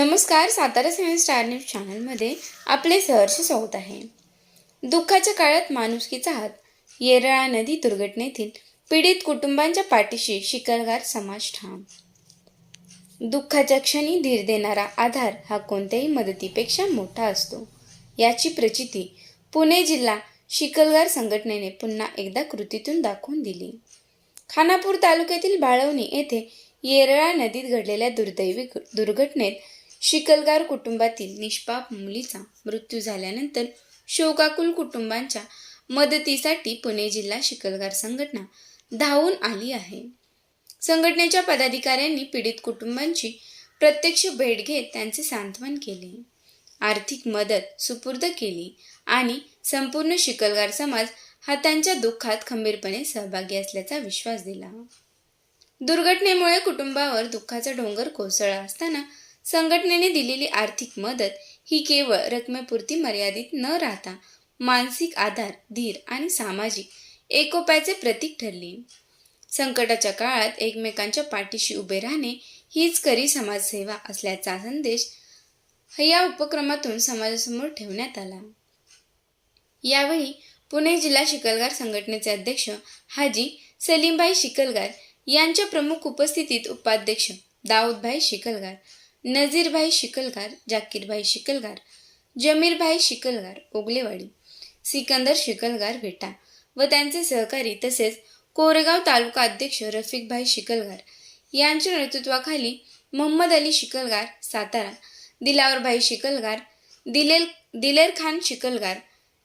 नमस्कार. Satara 7 star news चॅनलमध्ये आपले सहर्ष स्वागत आहे. दुःखाच्या काळात माणुसकीचा हात. येरळा नदी दुर्घटनेतील पीडित कुटुंबांच्या पाठीशी शिकलगार समाज ठाम. दुःखाच्या क्षणी धीर देणारा आधार हा कोणत्याही मदतीपेक्षा मोठा असतो, याची प्रचिती पुणे जिल्हा शिकलगार संघटनेने पुन्हा एकदा कृतीतून दाखवून दिली. खानापूर तालुक्यातील बाळवणी येथे येरळा नदीत घडलेल्या दुर्दैवी दुर्घटनेत शिकलगार कुटुंबातील निष्पाप मुलीचा मृत्यू झाल्यानंतर शोकाकुल कुटुंबांच्या मदतीसाठी पुणे जिल्हा शिकलगार संघटना धावून आली आहे. संघटनेच्या पदाधिकाऱ्यांनी पीडित कुटुंबांची प्रत्यक्ष भेट घेत त्यांचे सांत्वन केले, आर्थिक मदत सुपूर्द केली आणि संपूर्ण शिकलगार समाज हा त्यांच्या दुःखात खंबीरपणे सहभागी असल्याचा विश्वास दिला. दुर्घटनेमुळे कुटुंबावर दुःखाचा डोंगर कोसळला असताना संघटनेने दिलेली आर्थिक मदत ही केवळ रकमेपुरती मर्यादित न राहता मानसिक आधार, धीर आणि सामाजिक एकोप्याचे प्रतीक ठरली. संकटाच्या काळात एकमेकांच्या पाठीशी उभे राहणे हीच खरी समाजसेवा असल्याचा संदेश या उपक्रमातून समाजासमोर ठेवण्यात आला. यावेळी पुणे जिल्हा शिकलगार संघटनेचे अध्यक्ष हाजी सलीमभाई शिकलगार यांच्या प्रमुख उपस्थितीत उपाध्यक्ष दाऊदभाई शिकलगार, नजीरभाई शिकलगार, जाकीरभाई शिकलगार, जमीरभाई शिकलगार ओगलेवाडी, सिकंदर शिकलगार वेटा व त्यांचे सहकारी तसेच कोरेगाव तालुका अध्यक्ष रफिकभाई शिकलगार यांच्या नेतृत्वाखाली मोहम्मद अली शिकलगार सातारा, दिलावरभाई शिकलगार, दिलेर खान शिकलगार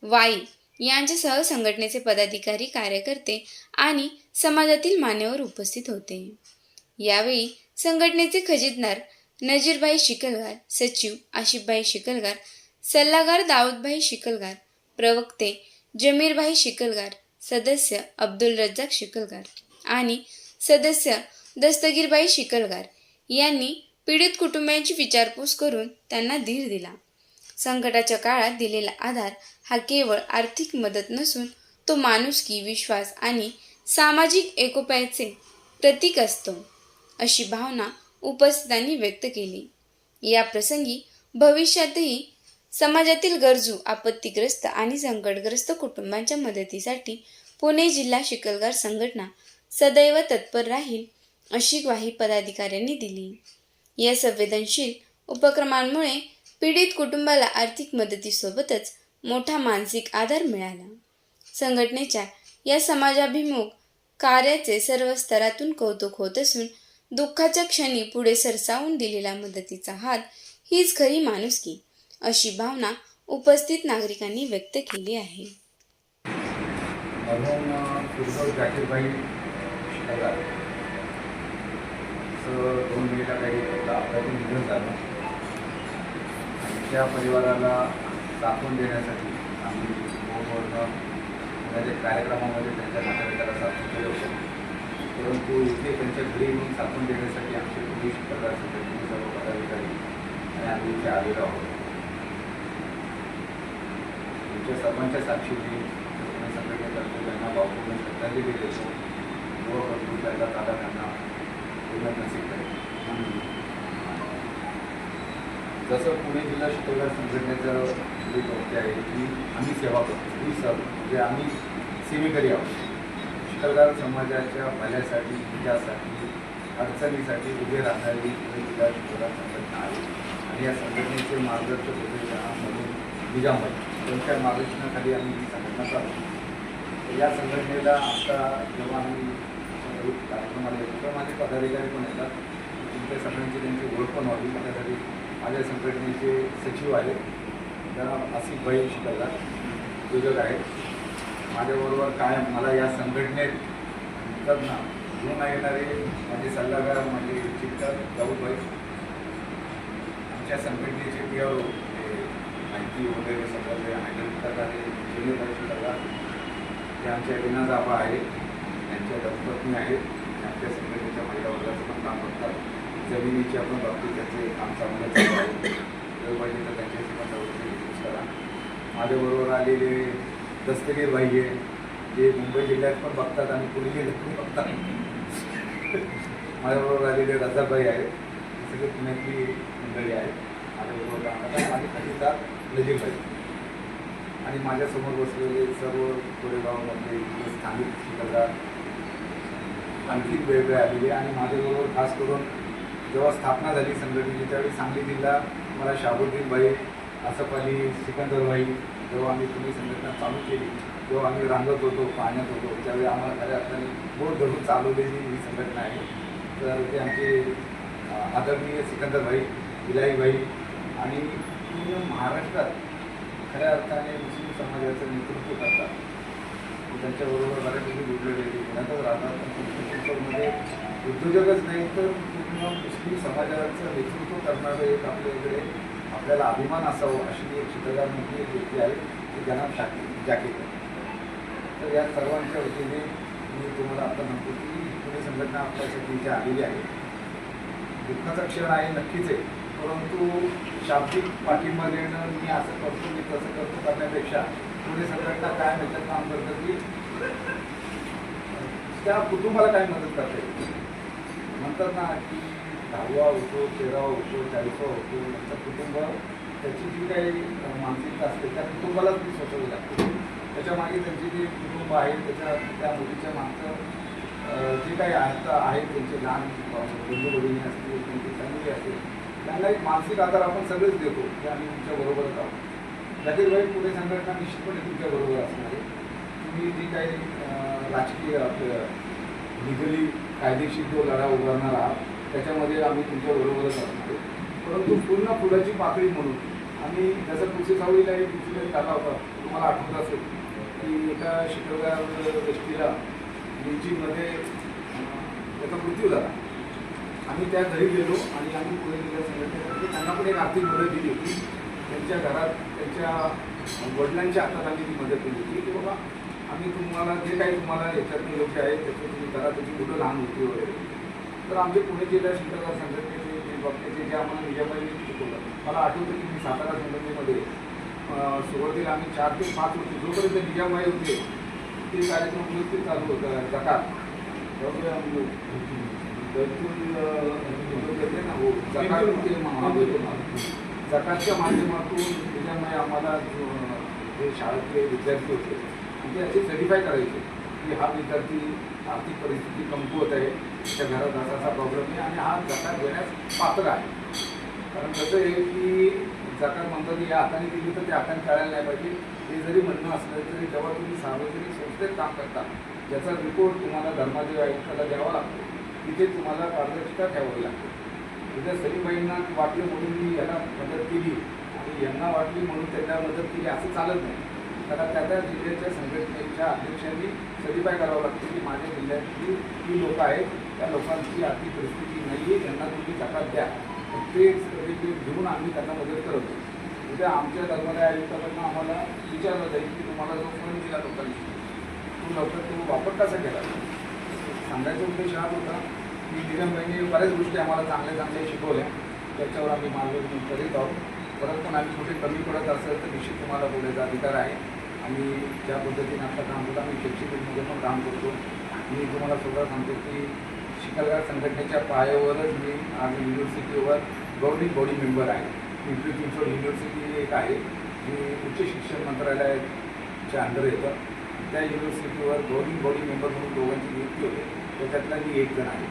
वाई यांच्यासह संघटनेचे पदाधिकारी, कार्यकर्ते आणि समाजातील मान्यवर उपस्थित होते. यावेळी संघटनेचे खजिनदार नजीरभाई शिकलगार, सचिव आशिफभाई शिकलगार, सल्लागार दाऊदभाई शिकलगार, प्रवक्ते जमीरभाई शिकलगार, सदस्य अब्दुल रज्जाक शिकलगार आणि सदस्य दस्तगीरभाई शिकलगार यांनी पीडित कुटुंबियांची विचारपूस करून त्यांना धीर दिला. संकटाच्या काळात दिलेला आधार हा केवळ आर्थिक मदत नसून तो माणुसकी, विश्वास आणि सामाजिक एकोप्याचे प्रतीक असतो, अशी भावना उपस्थितांनी व्यक्त केली. या प्रसंगी भविष्यातही समाजातील गरजू, आपत्तीग्रस्त आणि संकटग्रस्त कुटुंबांच्या मदतीसाठी पुणे जिल्हा शिकलगार संघटना सदैव तत्पर राहील, अशी ग्वाही पदाधिकाऱ्यांनी दिली. या संवेदनशील उपक्रमांमुळे पीडित कुटुंबाला आर्थिक मदतीसोबतच मोठा मानसिक आधार मिळाला. संघटनेच्या या समाजाभिमुख कार्याचे सर्व स्तरातून कौतुक होत असून दुःखाच्या क्षणी पुढे सरसावून दिलेला मदतीचा हात हीच खरी माणुसकी, अशी भावना उपस्थित नागरिकांनी व्यक्त केली आहे. त्या परिवाराला दाखवून देण्यासाठी आम्ही कार्यक्रमामध्ये त्यांच्या नातेवाईकाला साथून केलं होतं, परंतु इथे त्यांच्या घरी येऊन साथून देण्यासाठी आमचे पोलीस शिकलगार संघटनेचे सर्व पदाधिकारी आणि आम्ही इथे आलेलो आहोत. तुमच्या सर्वांच्या साक्षीने संघटनेतर्फे त्यांना भावपूर्ण श्रद्धांजली देतो व त्याला दादा त्यांना पूर्ण नसीब आहे. जसं पुणे जिल्हा शिकलगार संघटनेचं जी प्रवृत्ती आहे की आम्ही सेवा करतो, ही म्हणजे आम्ही सेवेकरी आहोत. शिकलगार समाजाच्या भल्यासाठी, हितासाठी, अडचणीसाठी उभे राहणारी पुणे जिल्हा शिकलगार संघटना आहे आणि या संघटनेचे मार्गदर्शक होते म्हणून निजामबाई, त्यांच्या मार्गदर्शनाखाली आम्ही ही संघटना चालवतो. या संघटनेला आता जेव्हा आम्ही कार्यक्रमाला येतो तेव्हा माझे पदाधिकारी पण येतात, तुमच्या सगळ्यांची त्यांची ओळख पण व्हावी त्यासाठी माझ्या संघटनेचे सचिव आहेत आसिफभाई शिकलगार उद्योजक आहेत. माझ्याबरोबर काय मला या संघटनेत घेऊन येणारे माझे सल्लागार, माझे चित्तर दाऊदभाई, आमच्या संघटनेचे PRO माहिती वगैरे सगळं जे हँडल करतात जमीरभाई शिकलगार, ते आमच्या विनाज आबा आहेत, त्यांच्या दंपत्नी आहेत, आमच्या संघटनेच्या महिला वर्गाचं पण काम करतात. जमिनीच्या पण बाबतीत त्याचे काम चांगलं चालू आहे, पाहिजे तर त्यांच्याशी पण यूज करा. माझ्याबरोबर आलेले दस्तगीरभाई आहे, जे मुंबई जिल्ह्यात पण बघतात आणि पुणे जिल्ह्यात पण बघतात. माझ्याबरोबर आलेले रजाकभाई आहेत, सगळे पुण्यातली मंडळी आहेत. माझ्याबरोबर राहतात माझे खातेदार नजीरबाई आणि माझ्यासमोर बसलेले सर्व कोरेगावमधले स्थानिक शिकलगार आणखी वेगवेगळे आलेले आणि माझ्याबरोबर खास करून जेव्हा स्थापना झाली संघटनेची त्यावेळी सांगली जिल्हा मला शाबुद्दीन भाई, असफ अली, सिकंदर भाई जेव्हा आम्ही तुम्ही संघटना चालू केली तेव्हा आम्ही रांगत होतो, पाहण्यात होतो, त्यावेळी आम्हाला खऱ्या अर्थाने बोट धरून चालवलेली ही संघटना आहे. तर ते आमचे आदरणीय सिकंदर भाई, इलाही भाई आणि पूर्ण महाराष्ट्रात खऱ्या अर्थाने मुस्लिम समाजाचं नेतृत्व करतात. त्यांच्याबरोबर बऱ्यापैकी जुळलेले ते पुण्यातच राहतात. चिंचवडमध्ये उद्योजकच नाही तर पूर्ण मुस्लिम समाजाचं नेतृत्व करणारं एक आपल्याकडे आपल्याला अभिमान असावं अशी एक शिकलगारमधली एक व्यक्ती आहे ती जनाब जाकीर. तर या सर्वांच्या वतीने मी तुम्हाला आता म्हणतो की पुणे संघटना आपल्यासाठी इथे आलेली आहे. दुःखाचा क्षण आहे नक्कीच आहे, परंतु शाब्दिक पाठिंबा देणं मी असं करतो मी तसं करतो करण्यापेक्षा पुणे संघटना काय त्याच्यात काम करतं की त्या कुटुंबाला काय मदत करते. म्हणतात ना की 10वा होतो, 13वा होतो, 40वा होतो, नंतर कुटुंब त्याची जी काही मानसिकता असते त्या कुटुंबालाच ती सोचवली लागते. त्याच्यामागे त्यांचे जे कुटुंब आहे त्या मुलीच्या मागचं जे काही आहे त्यांचे लहान बंधू भगिनी असतील, त्यांची फॅमिली असेल, त्यांना एक मानसिक आधार आपण सगळेच देतो की आम्ही तुमच्याबरोबरच आहोत. जाकीरभाई पुणे संघटना निश्चितपणे तुमच्याबरोबर असणार आहे. तुम्ही जी काही राजकीय आपलं लिगली कायदेशीर जो लढा उभारणार आहात त्याच्यामध्ये आम्ही तुमच्याबरोबरच असणार आहे. परंतु पूर्ण पुढाची पातळी म्हणून आम्ही जसं पुढचे सावळीला एक इन्सिडेंट आला होता, तुम्हाला आठवत असेल की एका शिकलगार व्यक्तीला लिंचिंगमध्ये त्याचा मृत्यू झाला. आम्ही त्या घरी गेलो आणि आम्ही पुणे जिल्हा संघटनेसाठी त्यांना पण एक आर्थिक मदत दिली होती. त्यांच्या घरात त्यांच्या वडिलांच्या हातात आम्ही ती मदत केली होती की बाबा आम्ही तुम्हाला जे काही तुम्हाला याच्यातून योग्य आहे त्याचं तुम्ही करा, त्याची मुलं लहान होती वगैरे. तर आमचे पुणे जिल्हा शिकलगार संघटनेचे जे बाबतीचे जे आम्हाला निजामाईने शिकवलं, मला आठवतं की मी सातारा संघटनेमध्ये सुरुवातीला आम्ही 4 ते 5 वर्ष जोपर्यंत निजामाई होते ते कार्यक्रम व्यवस्थित चालू होता. जकात जकातच्या माध्यमातून निजामाई आम्हाला जे शाळेतले विद्यार्थी होते ते असे सर्टिफाय करायचे की हा विद्यार्थी आर्थिक परिस्थिती कमकुवत आहे, त्याच्या घरात असा प्रॉब्लेम आहे आणि हा जकात घेण्यास पात्र आहे. कारण कसं आहे की जकात म्हणतात की या हाताने दिली तर त्या हाताने टाळायला नाही पाहिजे. हे जरी म्हणणं असलं तरी जेव्हा तुम्ही सार्वजनिक संस्थेत काम करता ज्याचा रिपोर्ट तुम्हाला धर्मादेव आयुक्ताला द्यावा लागतो तिथे तुम्हाला पारदर्शिता ठेवावी लागते. उद्या सलीमबाईंना वाटलं म्हणून मी याला मदत केली आणि यांना वाटली म्हणून त्यांना मदत केली असं चालत नाही. कारण त्या जिल्ह्याच्या संघटनेच्या अध्यक्षांनी सर्टिफाय करावं लागतं की माझ्या जिल्ह्यातली जी लोकं आहेत त्या लोकांची आर्थिक परिस्थिती नाही आहे, त्यांना तुम्ही जकात द्या. ते सर्टिफिकेट घेऊन आम्ही त्यांना मदत करतो. उद्या आमच्या धर्मादाय आयुक्ताकडनं आम्हाला विचारलं जाईल की तुम्हाला जो फंड दिला लोकांनी तो लवकर तो वापर कसा केला. सांगायचा उद्देश हा होता की निजामबाईंनी बऱ्याच गोष्टी आम्हाला चांगल्या शिकवल्या, त्याच्यावर आम्ही मार्गदर्शन करीत आहोत. परत पण आम्ही कुठे कमी पडत असेल तर निश्चित तुम्हाला बोलायचा अधिकार आहे. आणि ज्या पद्धतीने आता काम करतो आम्ही शैक्षणिकमध्ये पण काम करतो. मी तुम्हाला स्वतः सांगतो की शिकलगार संघटनेच्या पायावरच मी आज युनिव्हर्सिटीवर गव्हर्निंग बॉडी मेंबर आहे. पिंपरी चिंचवड युनिव्हर्सिटी एक आहे जी उच्च शिक्षण मंत्रालयाच्या अंडर येतं. त्या युनिव्हर्सिटीवर गव्हर्निंग बॉडी मेंबर म्हणून दोघांची नियुक्ती होते, त्याच्यातला मी एक जण आहे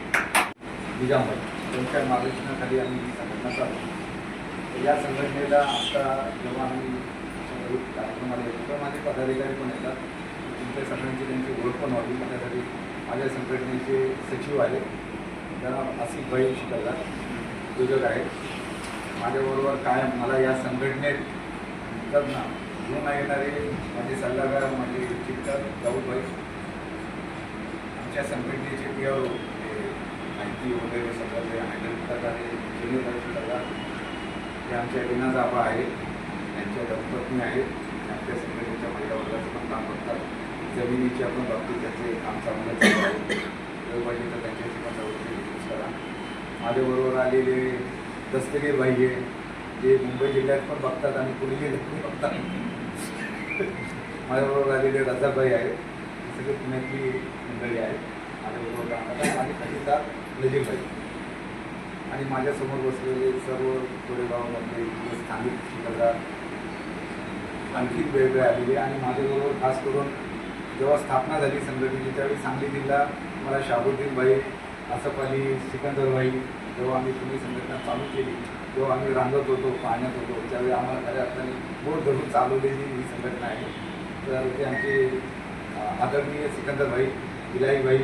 निजामबाई. त्यांच्या मार्गदर्शनाखाली आम्ही ही संघटना चालवतो. या संघटनेला आता जेव्हा आम्ही कार्यक्रमाला येतो तेव्हा माझे पदाधिकारी पण येतात. तुमच्या सगळ्यांची त्यांची ओळख पण व्हावी त्यासाठी माझ्या संघटनेचे सचिव आहेत जनाब आसिफ भाई शिकलगार उद्योजक आहेत. माझ्याबरोबर कायम मला या संघटनेत ना घेऊन येणारे माझे सल्लागार माझे चिंतक जाऊबाई, आमच्या संघटनेचे पी आर माहिती वगैरे सगळं जे हँडल करतात आहे जुनियर शिकलगार हे आमच्या विना जाबा आहेत, त्यांच्या दंपत्नी आहेत, आमच्या संघटनेच्या महिला वर्गाचं पण काम करतात. जमिनीच्या पण बाबतीत त्याचे काम चांगलं चालू आहे. वेळ पाहिजे तर त्यांच्याशी पण चौकशी करा. माझ्याबरोबर आलेले दस्तगीर भाई आहे जे मुंबई जिल्ह्यात पण बघतात आणि पुणे जिल्ह्यात पण बघतात. माझ्याबरोबर आलेले रजाकभाई आहेत, सगळे पुण्यातली मंडळी आहेत. माझ्याबरोबर राहतात माझे खातेदार नजीरबाई. आणि माझ्यासमोर बसलेले सर्व कोरेगावमधले स्थानिक शिकलगार आणखी वेगवेगळे आलेले आणि माझ्याबरोबर खास करून जेव्हा स्थापना झाली संघटनेची त्यावेळी सांगली जिल्हा मला शाबुद्दीन भाई, असफ अली, सिकंदर भाई, जेव्हा आम्ही तुम्ही संघटना चालू केली जेव्हा आम्ही रांगत होतो, पाहण्यात होतो, त्यावेळी आम्हाला खऱ्या अर्थाने बोट धरून चालवलेली ही संघटना आहे. तर ते आमचे आदरणीय सिकंदर भाई, इलाही भाई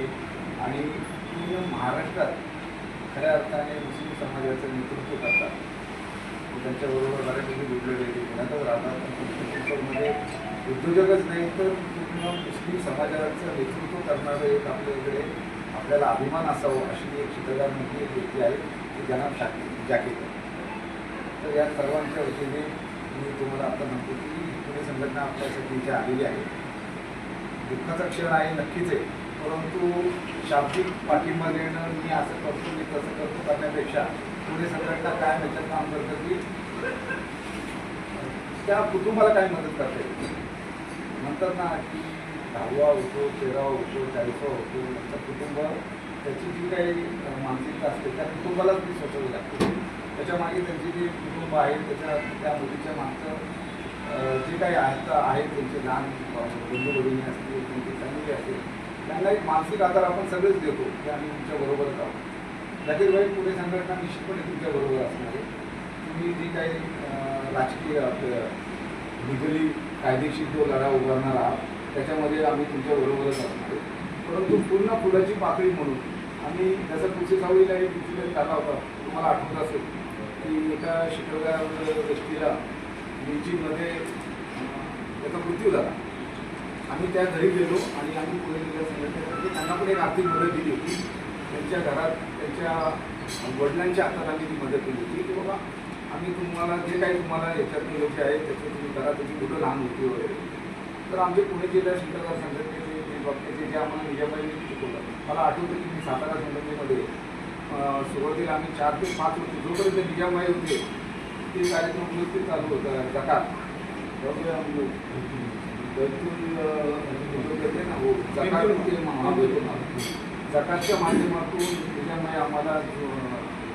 आणि पूर्ण महाराष्ट्रात खऱ्या अर्थाने मुस्लिम समाजाचं नेतृत्व करतात. त्यांच्याबरोबर बऱ्यापैकी जुळलेले पुण्यातच राहतात. पिंपळमध्ये उद्योजकच नाही तर पूर्ण मुस्लिम समाजाचं नेतृत्व करणारं एक आपल्याकडे आपल्याला अभिमान असावं अशी एक चित्रकारमधली एक व्यक्ती आहे ती जनाब जाकीर. तर या सर्वांच्या वतीने मी तुम्हाला आता म्हणतो की पुणे संघटना आपल्यासाठी इथे आलेली आहे. दुःखाचा क्षण आहे नक्कीच आहे, परंतु शाब्दिक पाठिंबा देणं मी असं करतो मी तसं करतो करण्यापेक्षा पुणे संघटना काय त्याच्यात काम करतं की त्या कुटुंबाला काय मदत करता येईल. म्हणतात ना की 10वा होतो, 13वा होतो, 40वा होतो, नंतर कुटुंब त्याची जी काही मानसिकता असते त्या कुटुंबालाच ती सोचवली लागते. त्याच्यामागे त्यांची जी कुटुंब आहे त्या मुलीच्या मागचं जे काही आहेत त्यांचे लहान बंधू भगिनी असतील, त्यांची फॅमिली असेल, त्यांना एक मानसिक आधार आपण सगळेच देतो की आम्ही तुमच्याबरोबरच आहोत. जाकीर भाई, पुणे संघटना निश्चितपणे तुमच्याबरोबर असणार आहे. तुम्ही जी काही राजकीय लिगली कायदेशीर जो लढा उभारणार आहात त्याच्यामध्ये आम्ही तुमच्याबरोबरच असणार आहे. परंतु पूर्ण फुलाची पाकळी म्हणून आम्ही जसं पुढचे सावळीला एक इन्सिडेंट झाला होता, तुम्हाला आठवत असेल की एका शिकवल्या व्यक्तीला लीचिंगमध्ये त्याचा मृत्यू झाला. आम्ही त्या घरी गेलो आणि आम्ही पुणे जिल्हा संघटनेमध्ये त्यांना पण एक आर्थिक मदत दिली होती. त्यांच्या घरात त्यांच्या वडिलांच्या हातात आम्ही ती मदत केली होती की बाबा आम्ही तुम्हाला जे काही तुम्हाला याच्यातून योग्य आहे त्याचं तुम्ही करा, त्याची कुठं लहान होती वगैरे. तर आमचे पुणे जिल्हा शिकवणार संघटनेचे जे बाबतीचे जे आम्हाला निजामाईने शिकवलं, मला आठवतं की मी सातारा संघटनेमध्ये सुरुवातीला आम्ही 4 ते 5 वर्ष जोपर्यंत निजामाई होते ते कार्यक्रम व्यवस्थित चालू होता. जकात जकातच्या माध्यमातून निजामाई आम्हाला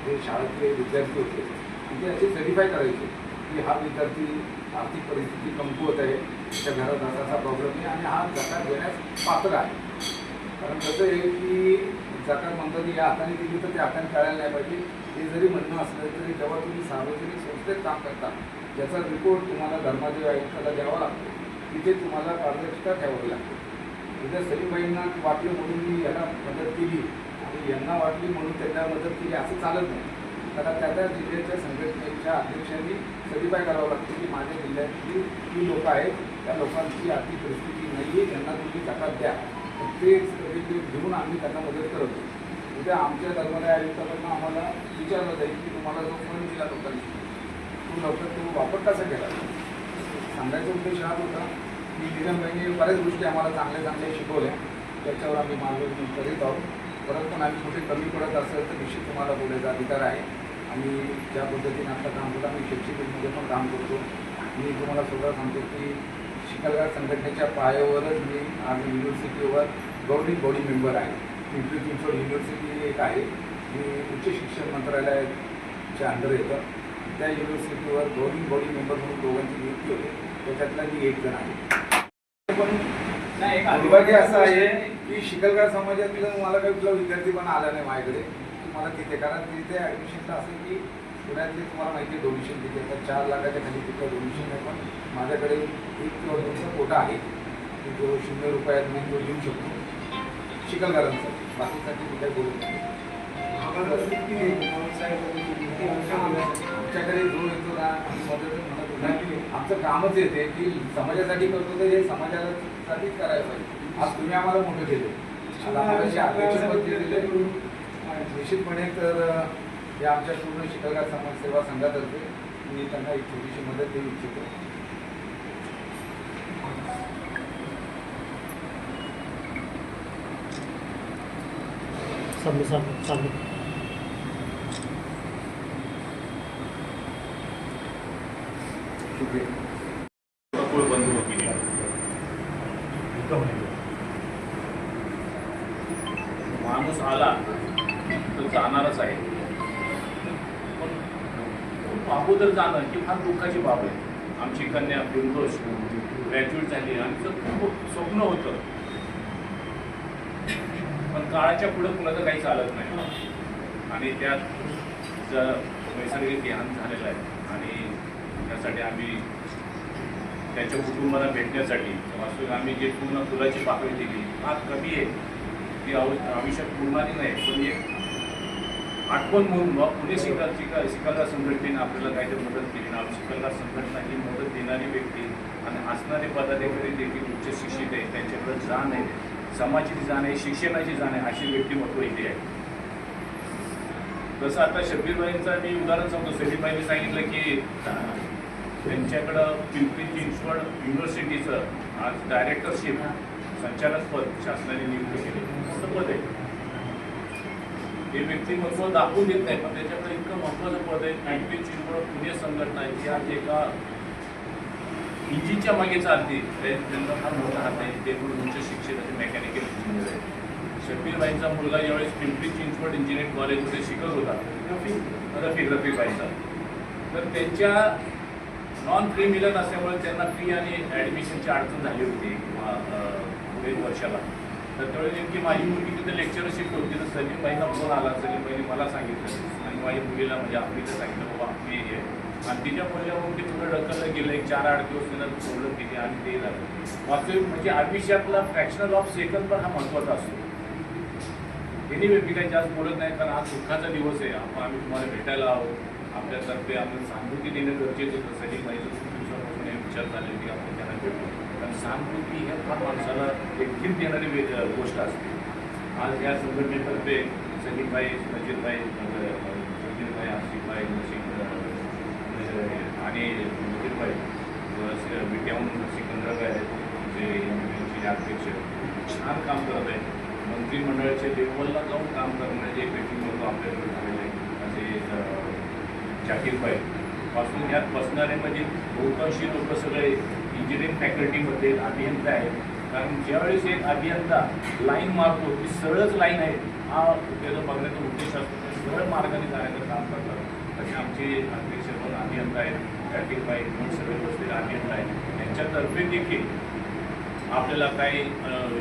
जे शाळेतले विद्यार्थी होते ते असे सर्टिफाय करायचे की हा विद्यार्थी आर्थिक परिस्थिती कमकुवत आहे, त्याच्या घरात असा प्रॉब्लेम आहे आणि हा जकात देण्यास पात्र आहे. कारण कसं आहे की जकात म्हणतात की या हाताने दिली तर त्या हाताने टाळायला नाही पाहिजे. हे जरी म्हणणं असलं तरी जेव्हा तुम्ही सार्वजनिक संस्थेत काम करता त्याचा रिपोर्ट तुम्हाला धर्मादेव आयुक्ताला द्यावा लागतो, तिथे तुम्हाला पारदर्शकता ठेवावी लागते. उद्या सलीमबाईंना वाटलं म्हणून मी याला मदत केली आणि यांना वाटली म्हणून त्यांना मदत केली असं चालत नाही. कारण त्या जिल्ह्याच्या संघटनेच्या अध्यक्षांनी सर्टिफाय करावं लागतं की माझ्या जिल्ह्यातली जी लोकं आहेत त्या लोकांची आर्थिक परिस्थिती नाही आहे, त्यांना तुम्ही जकात द्या. ते सर्टिफिकेट घेऊन आम्ही त्यांना मदत करतो. उद्या आमच्या धर्मादाय आयुक्ताकडनं आम्हाला विचारलं जाईल की तुम्हाला जो फोन दिला लोकांनी तो लवकर तो वापर कसा केला. सांगायचा उद्देश हा होता की निजामबाईंनी बऱ्याच गोष्टी आम्हाला चांगल्या शिकवल्या, त्याच्यावर आम्ही मार्गदर्शन करीत आहोत. परत पण आम्ही कुठे कमी पडत असेल तर निश्चित तुम्हाला बोलायचा अधिकार आहे. आणि ज्या पद्धतीने आता काम करतो आम्ही शैक्षणिकमध्ये पण काम करतो. मी तुम्हाला स्वतः सांगतो की शिकलगार संघटनेच्या पायावरच मी आज युनिव्हर्सिटीवर गव्हर्निंग बॉडी मेंबर आहे. पिंपरी चिंचवड युनिव्हर्सिटी एक आहे जी उच्च शिक्षण मंत्रालयाच्या अंडर येतं. त्या युनिव्हर्सिटीवर गव्हर्निंग बॉडी मेंबर म्हणून दोघांची नियुक्ती होते, त्याच्यातला मी एक जण आहे. पण दुर्भाग्य असं आहे की शिकलगार समाजातलं मला काही कुठला विद्यार्थी पण आला नाही माझ्याकडे की मला तिथे, कारण तिथे ॲडमिशनचं असं की पुण्यातले तुम्हाला माहिती आहे डोनेशन तिथे तर 4 लाखाच्या खाली तिथं डोनेशन आहे. पण माझ्याकडे 1 किंवा 2चा कोटा आहे की जो 0 रुपयात मी तो देऊ शकतो शिकलगारांचा. बाकीसाठी मी काही बोलत नाही. आमच्याकडे जो येतो ना आम्ही मदत म्हणत नाही, आमचं कामच येते की समाजासाठी करतो तर हे समाजासाठीच करायला पाहिजे. आज तुम्ही आम्हाला मोठं केलं, आम्हाला अध्यक्षपद दिले निश्चितपणे. तर हे आमच्या पूर्ण शिकलगार समाज सेवा संघातर्फे मी त्यांना एक छोटीशी मदत देऊ इच्छितो. बंधू भगिनी माणूस आला तर जाणारच आहे. अगोदर जाणं ही फार दुःखाची बाब आहे. आमची कन्या बिंदोष ग्रॅज्युएट झाली, आमचं खूप स्वप्न होतं, पण काळाच्या पुढे कुणाचं काही चालत नाही आणि त्यात नैसर्गिक देहांत झालेलं आहे आणि त्यासाठी आम्ही त्यांच्या कुटुंबाला भेटण्यासाठी आम्ही जे पूर्ण फुलाची पाकळी दिली फार कमी आहे, ती आयुष्यात पूर्णाली नाही, पण एक आठवण म्हणून पुणे शिकलगार संघटनेने आपल्याला काहीतरी मदत केली ना. शिकलगार संघटना ही मदत देणारी व्यक्ती आणि असणारे पदाधिकारी देखील उच्च शिक्षित आहे, त्यांच्याकडे जाण आहे, समाजाची जाण आहे, शिक्षणाची जाण आहे, अशी व्यक्तिमत्व इथे आहे. तसं आता शब्बीरबाईंचं मी उदाहरण सांगतो. शब्बीरबाईंनी सांगितलं की त्यांच्याकडं पिंपरी चिंचवड युनिव्हर्सिटीचं आज डायरेक्टरशिप संचालक पद शासनाने नियुक्त केले. असं पद आहे, हे व्यक्तिमत्व दाखवून देत नाही, पण त्याच्याकडे इतकं महत्त्वाचं पद आहे. पिंपरी चिंचवड पुणे संघटना ही आज एका इंजिनच्या मागे चालते, त्यांचा फार मोठा हात आहे. ते पण उच्च शिक्षणाचे मेकॅनिकल इंजिनियर आहे. शब्बीरबाईंचा मुलगा ज्यावेळेस पिंपरी चिंचवड इंजिनिअरिंग कॉलेजमध्ये शिकत होता, रफीकबाईंचा, तर त्यांच्या नॉन फ्री मिळत असल्यामुळे त्यांना फी आणि ॲडमिशनची अडचण झाली होती पुढील वर्षाला. तर त्यावेळी नेमकी माझी मुलगी तिथे लेक्चरशिप होती, तर सलीमबाईंना फोन आला. सलीमबाईंनी मला सांगितलं आणि माझ्या मुलीला म्हणजे आपलीला सांगितलं बाबा मी हे, आणि तिच्या बोलल्यावर ते थोडं ढकललं गेलं. एक 4-8 दिवस त्यांना सोडलं तिथे आणि ते झालं. वास्तविक म्हणजे आयुष्यातला फ्रॅक्शनल ऑफ सेकंड पण हा महत्त्वाचा असतो. त्यांनी मी काही जास्त बोलत नाही, कारण आज दुःखाचा दिवस आहे. आम्ही तुम्हाला भेटायला आहोत, आपल्यातर्फे आम्हाला सहानुभूती देणं गरजेचं होतं. सलीमबाईचं खूप दिवसापासून हे विचार झाले की आपण त्यांना भेटू, कारण सहानुभूती हे फार माणसाला एकतीत देणारी गोष्ट असते. आज या संघटनेतर्फे सलीमबाई, नजीरबाई, जमीरबाई, आसिफबाई, आणि नजीरबाई, विट्याहून सिकंदरबाई आहेत, जे एमपीचे अध्यक्ष छान काम करत आहेत. मंत्रिमंडळाच्या लेवलला जाऊन काम करण्याचे एक व्यक्तिमत्व आपल्याकडे झालेलं आहे. असे जाकीरबाई पासून यात बसणारे म्हणजे बहुतांशी लोक सगळे इंजिनिअरिंग फॅकल्टीमध्ये अभियंता आहेत. कारण ज्यावेळेस एक अभियंता लाईन मारतो ती सरळच लाईन आहे, हा त्याचा बघण्याचा उद्देश असतो, सरळ मार्गाने जाण्याचं काम करतात. तसे आमचे अध्यक्ष पण अभियंता आहेत, जाकीरबाई म्हणून सगळे बसलेले अभियंता आहेत. त्यांच्यातर्फे देखील आपल्याला काही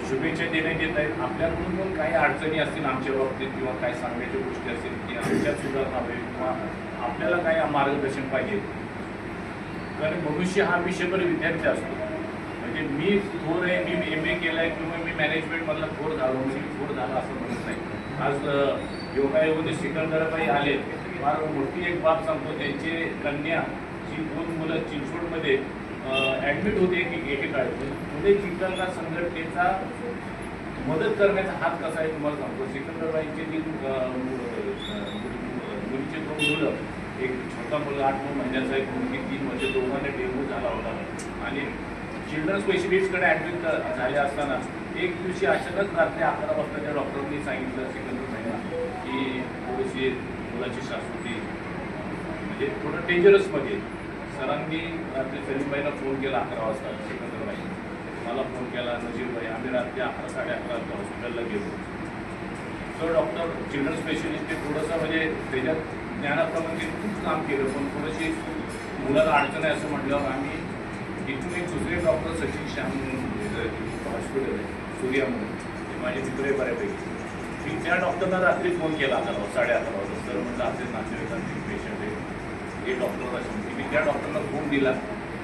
शुभेच्छा देण्यात येत आहेत. आपल्याकडून पण काही अडचणी असतील आमच्या बाबतीत किंवा काही सांगण्याच्या गोष्टी असतील की आमच्यात सुधारणा हवी किंवा आपल्याला काही मार्गदर्शन पाहिजे. कारण मनुष्य हा विषयभर विद्यार्थी असतो. म्हणजे मी थोर आहे, मी MA केलं आहे किंवा मी मॅनेजमेंटमधला थोर झालो म्हणजे थोर झाला असं म्हणत नाही. आज योगायोगाने सिकंदरबाई आले, फार मोठी एक बाब सांगतो. त्यांचे कन्या जी 2 मुलं चिंचवडमध्ये ॲडमिट होते एकेकाळी. पुणे चिखलगार संघटनेचा मदत करण्याचा हात कसा आहे तुम्हाला सांगतो. सिकंदरबाईंचे जी मुलीचे 2 मुलं, एक छोटा मुलगा 8-9 महिन्याचा, एक मुलगी 3 वर्ष, दोघांना डेंग्यू झाला होता आणि चिल्ड्रन स्पेशलिस्टकडे ॲडमिट झाले असताना एक दिवशी अचानक रात्री 11 वाजता त्या डॉक्टरनी सांगितलं सिकंदरबाईंना की थोडीशी मुलाची शाश्वती म्हणजे थोडं डेंजरसमध्ये. सरांनी रात्री सलीमबाईंना फोन केला 11 वाजता, सिकंदरबाई मला फोन केला, नजीरबाई, आम्ही रात्री 11-11:30 वाजता हॉस्पिटलला गेलो. तो डॉक्टर चिल्ड्रन स्पेशलिस्ट ते थोडंसं म्हणजे त्याच्यात ज्ञानाप्रमाणे खूप काम केलं, पण थोडीशी मुलाला अडचण आहे असं म्हटल्यावर आम्ही इथून एक दुसरे डॉक्टर सचिन श्याम हॉस्पिटल आहे सूर्या म्हणून, ते माझे मित्र आहे बऱ्यापैकी, की त्या डॉक्टरना रात्री फोन केला 11-11:30 वाजता. सर म्हटलं असे नातेवाईकांचे पेशंट आहे, हे डॉक्टरला सांगते. मी त्या डॉक्टरला फोन दिला.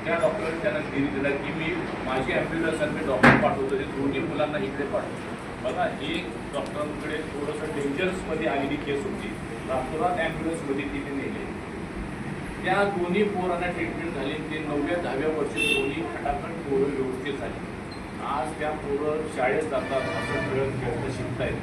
त्या डॉक्टरने त्यांना धीर दिला की मी माझी ॲम्ब्युलन्स आणि मी डॉक्टर पाठवतो, ते दोन्ही मुलांना इकडे पाठवतो. बघा, एक डॉक्टरांकडे थोडंसं डेंजरसमध्ये आलेली केस होती, रातोरात ॲम्ब्युलन्समध्ये तिथे नेले. त्या दोन्ही पोरांना ट्रीटमेंट झाली. ते 9व्या-10व्या वर्षी दोन्ही खटाखट पोरं व्यवस्थित झाली. आज त्या पोरं शाळेत जातात, असं खेळत खेळत शिकत आहेत.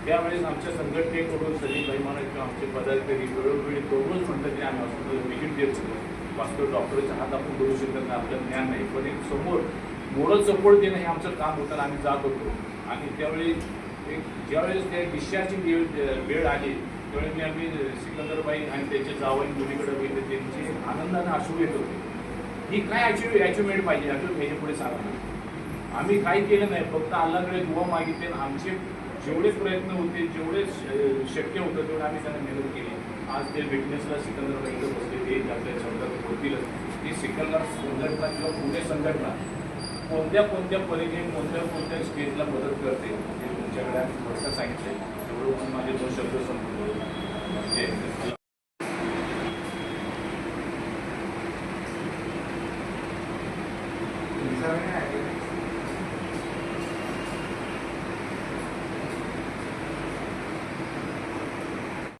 त्यावेळेस आमच्या संघटनेकडून सलीमबाई म्हणा किंवा आमचे पदाधिकारी वेळोवेळी दररोज म्हणतात की आम्ही हॉस्पिटल व्हिजिट देत होतो. वास्तव डॉक्टरच्या हात आपण करू शकत नाही, आपलं ज्ञान नाही, पण एक समोर मोरल सपोर्ट देणं हे आमचं काम होतं. आम्ही जात होतो आणि त्यावेळी ज्यावेळेस त्या डिस्चार्जची वेळ आली त्यावेळी आम्ही सिकंदरबाई आणि त्यांचे जावई मुलीकडे बघितले, त्यांचे आनंदाने अश्रू येत होते. ही काय अचिव्हमेंट पाहिजे, ह्याच्या पुढे सांगा. आम्ही काही केलं नाही, फक्त अल्लाकडे दुवा मागितले. आमचे जेवढे प्रयत्न होते, जेवढे शक्य होतं तेवढं आम्ही त्यांना मदत केली. आज ते विटनेसला सिकंदर इथं बसले, ते आपल्या शब्दात बोलतीलच की सिकंदर संघटना किंवा पुणे संघटना कोणत्या परीने कोणत्या स्टेजला मदत करते ते तुमच्याकडे आम्ही थोडंसं सांगितलं. तेवढं म्हणून माझे 2 शब्द संपवतो. विचार नाही आहे.